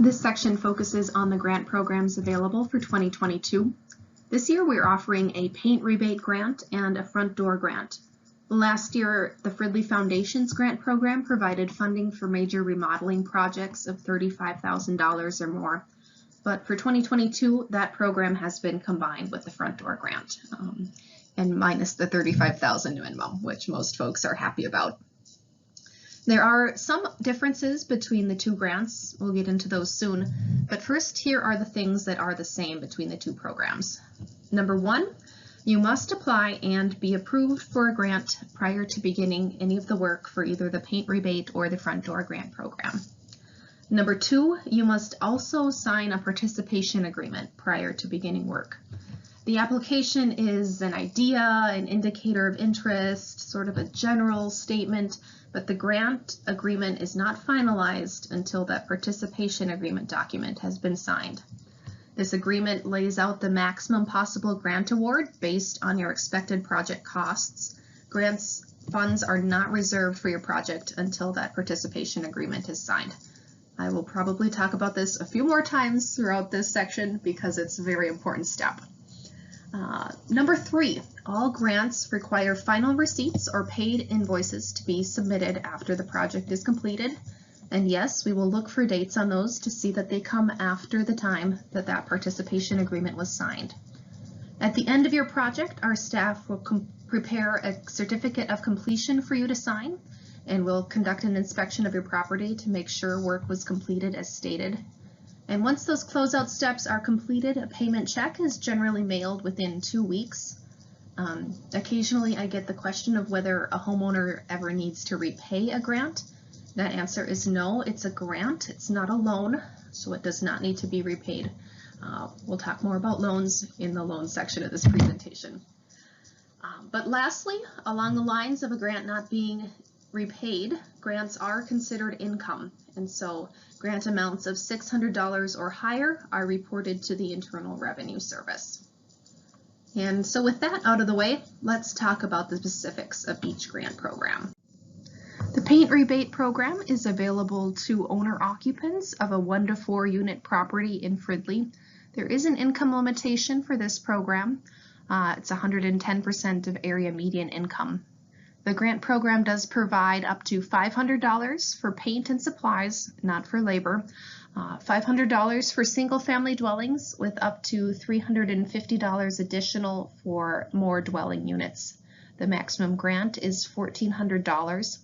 This section focuses on the grant programs available for 2022. This year we're offering a paint rebate grant and a front door grant. Last year, the Fridley Foundation's grant program provided funding for major remodeling projects of $35,000 or more. But for 2022, that program has been combined with the front door grant and minus the $35,000 minimum, which most folks are happy about. There are some differences between the two grants. We'll get into those soon. But first, here are the things that are the same between the two programs. Number one, you must apply and be approved for a grant prior to beginning any of the work for either the paint rebate or the front door grant program. Number two, you must also sign a participation agreement prior to beginning work. The application is an idea, an indicator of interest, sort of a general statement, but the grant agreement is not finalized until that participation agreement document has been signed. This agreement lays out the maximum possible grant award based on your expected project costs. Grants funds are not reserved for your project until that participation agreement is signed. I will probably talk about this a few more times throughout this section because it's a very important step. Number three, all grants require final receipts or paid invoices to be submitted after the project is completed. And yes, we will look for dates on those to see that they come after the time that that participation agreement was signed. At the end of your project, our staff will prepare a certificate of completion for you to sign, and we'll conduct an inspection of your property to make sure work was completed as stated. And once those closeout steps are completed, a payment check is generally mailed within 2 weeks. Occasionally I get the question of whether a homeowner ever needs to repay a grant. That answer is no, it's a grant, it's not a loan, so it does not need to be repaid. We'll talk more about loans in the loan section of this presentation. But lastly, along the lines of a grant not being repaid, grants are considered income, and so grant amounts of $600 or higher are reported to the Internal Revenue Service. And so with that out of the way, let's talk about the specifics of each grant program. The paint rebate program is available to owner-occupants of a 1 to 4 unit property in Fridley. There is an income limitation for this program. It's 110% of area median income. The grant program does provide up to $500 for paint and supplies, not for labor, $500 for single-family dwellings with up to $350 additional for more dwelling units. The maximum grant is $1,400.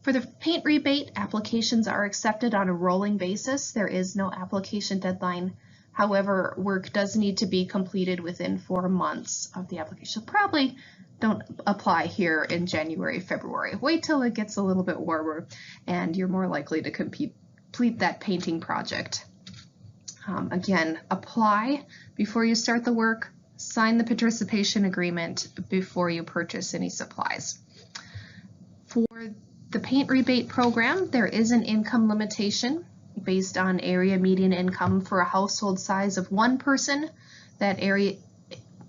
For the paint rebate, applications are accepted on a rolling basis. There is no application deadline. However, work does need to be completed within 4 months of the application. Probably don't apply here in January, February. Wait till it gets a little bit warmer and you're more likely to complete that painting project. Again, apply before you start the work, sign the participation agreement before you purchase any supplies. For the paint rebate program, there is an income limitation based on area median income. For a household size of 1 person, that area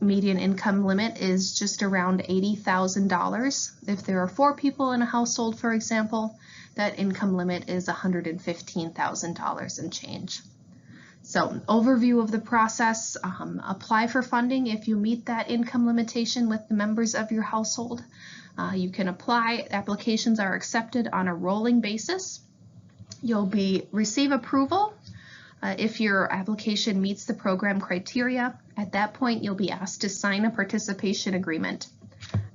median income limit is just around $80,000. If there are 4 people in a household, for example, that income limit is $115,000 and change. So, overview of the process, apply for funding if you meet that income limitation with the members of your household. You can apply. Applications are accepted on a rolling basis. You'll receive approval if your application meets the program criteria. At that point, you'll be asked to sign a participation agreement.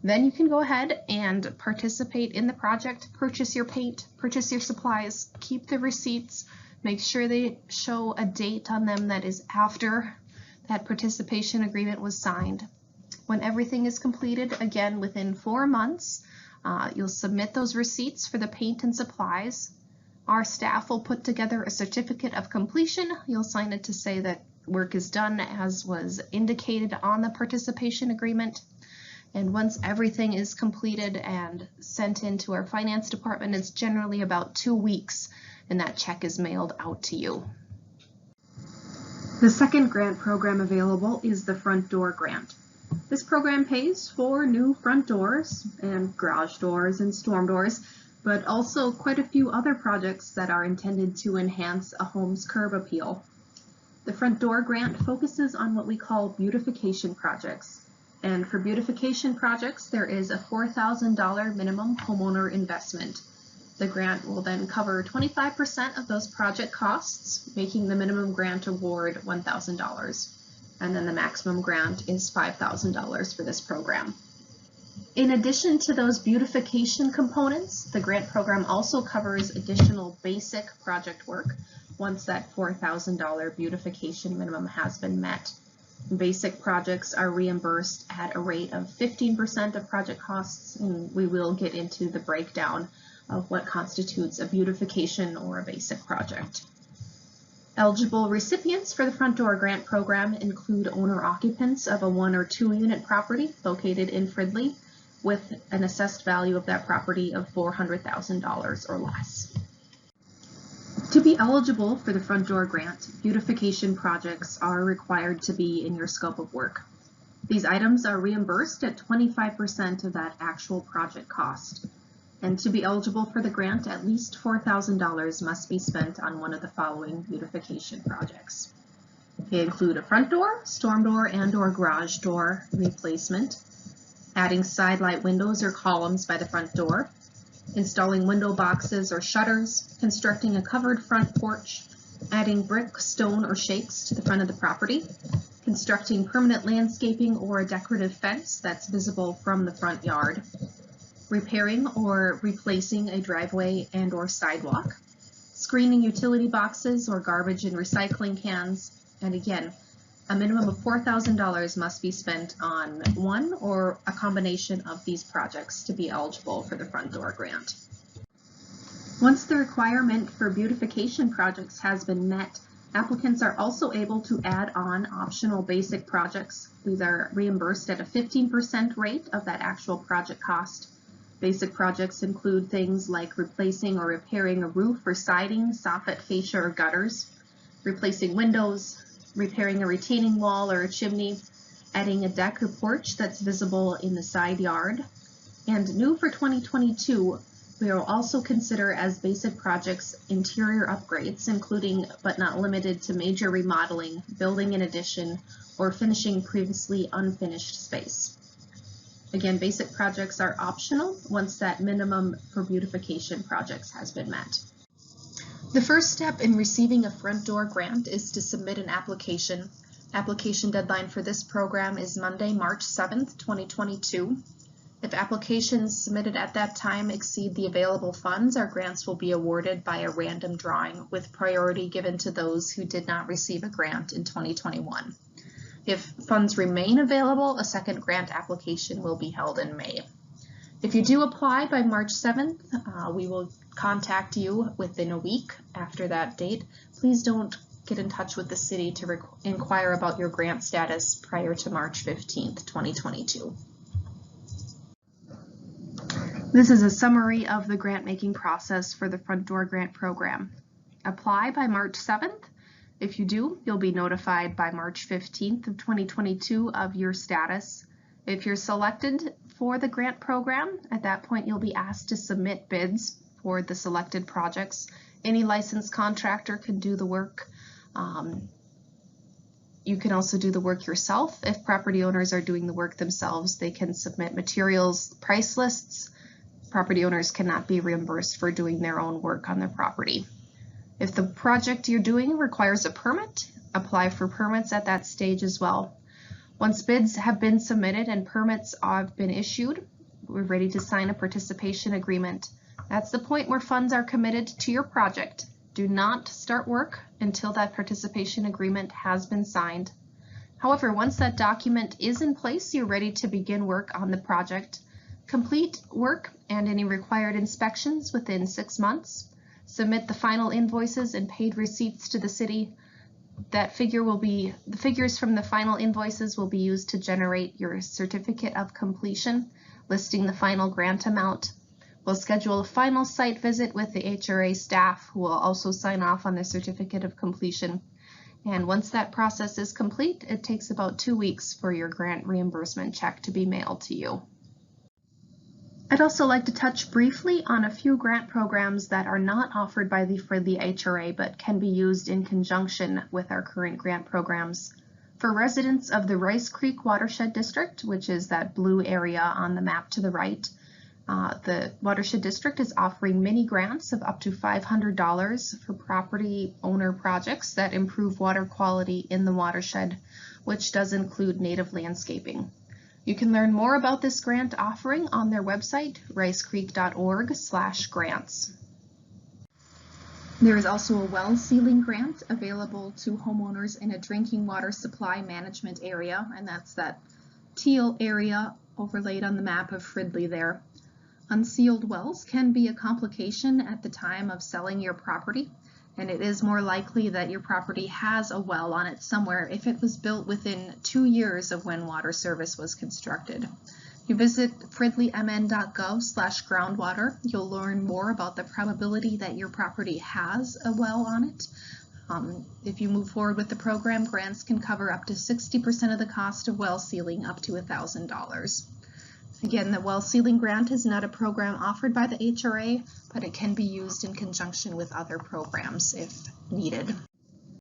Then you can go ahead and participate in the project, purchase your paint, purchase your supplies, keep the receipts, make sure they show a date on them that is after that participation agreement was signed. When everything is completed, again within 4 months, you'll submit those receipts for the paint and supplies. Our staff will put together a certificate of completion. You'll sign it to say that work is done as was indicated on the participation agreement. And once everything is completed and sent into our finance department, it's generally about 2 weeks, and that check is mailed out to you. The second grant program available is the front door grant. This program pays for new front doors and garage doors and storm doors, but also quite a few other projects that are intended to enhance a home's curb appeal. The front door grant focuses on what we call beautification projects. And for beautification projects, there is a $4,000 minimum homeowner investment. The grant will then cover 25% of those project costs, making the minimum grant award $1,000. And then the maximum grant is $5,000 for this program. In addition to those beautification components, the grant program also covers additional basic project work once that $4,000 beautification minimum has been met. Basic projects are reimbursed at a rate of 15% of project costs, and we will get into the breakdown of what constitutes a beautification or a basic project. Eligible recipients for the front door grant program include owner-occupants of a 1 or 2 unit property located in Fridley with an assessed value of that property of $400,000 or less. To be eligible for the front door grant, beautification projects are required to be in your scope of work. These items are reimbursed at 25% of that actual project cost. And to be eligible for the grant, at least $4,000 must be spent on one of the following beautification projects. They include a front door, storm door, and/or garage door replacement, adding side light windows or columns by the front door, installing window boxes or shutters, constructing a covered front porch, adding brick, stone, or shakes to the front of the property, constructing permanent landscaping or a decorative fence that's visible from the front yard, repairing or replacing a driveway and/or sidewalk, screening utility boxes or garbage and recycling cans, and again, a minimum of $4,000 must be spent on one or a combination of these projects to be eligible for the front door grant. Once the requirement for beautification projects has been met, applicants are also able to add on optional basic projects. These are reimbursed at a 15% rate of that actual project cost. Basic projects include things like replacing or repairing a roof or siding, soffit, fascia, or gutters, replacing windows, repairing a retaining wall or a chimney, adding a deck or porch that's visible in the side yard. And new for 2022, we will also consider as basic projects interior upgrades, including but not limited to major remodeling, building an addition, or finishing previously unfinished space. Again, basic projects are optional once that minimum for beautification projects has been met. The first step in receiving a front door grant is to submit an application. Application deadline for this program is Monday, March 7th, 2022. If applications submitted at that time exceed the available funds, our grants will be awarded by a random drawing with priority given to those who did not receive a grant in 2021. If funds remain available, a second grant application will be held in May. If you do apply by March 7th, we will contact you within a week after that date. Please don't get in touch with the city to inquire about your grant status prior to March 15th, 2022. This is a summary of the grant making process for the front door grant program. Apply by March 7th. If you do, you'll be notified by March 15th of 2022 of your status. If you're selected for the grant program, at that point you'll be asked to submit bids for the selected projects. Any licensed contractor can do the work. You can also do the work yourself. If property owners are doing the work themselves, they can submit materials price lists. Property owners cannot be reimbursed for doing their own work on their property. If the project you're doing requires a permit, apply for permits at that stage as well. Once bids have been submitted and permits have been issued, we're ready to sign a participation agreement. That's the point where funds are committed to your project. Do not start work until that participation agreement has been signed. However, once that document is in place, you're ready to begin work on the project. Complete work and any required inspections within 6 months. Submit the final invoices and paid receipts to the city. The figures from the final invoices will be used to generate your certificate of completion, listing the final grant amount. We'll schedule a final site visit with the HRA staff, who will also sign off on the certificate of completion. And once that process is complete, it takes about 2 weeks for your grant reimbursement check to be mailed to you. I'd also like to touch briefly on a few grant programs that are not offered by the Fridley HRA but can be used in conjunction with our current grant programs. For residents of the Rice Creek Watershed District, which is that blue area on the map to the right, the Watershed District is offering mini grants of up to $500 for property owner projects that improve water quality in the watershed, which does include native landscaping. You can learn more about this grant offering on their website, ricecreek.org/grants. There is also a well sealing grant available to homeowners in a drinking water supply management area, and that's that teal area overlaid on the map of Fridley there. Unsealed wells can be a complication at the time of selling your property, and it is more likely that your property has a well on it somewhere if it was built within 2 years of when water service was constructed. If you visit fridleymn.gov/groundwater, you'll learn more about the probability that your property has a well on it. If you move forward with the program, grants can cover up to 60% of the cost of well sealing, up to $1,000. Again, the well sealing grant is not a program offered by the HRA, but it can be used in conjunction with other programs if needed.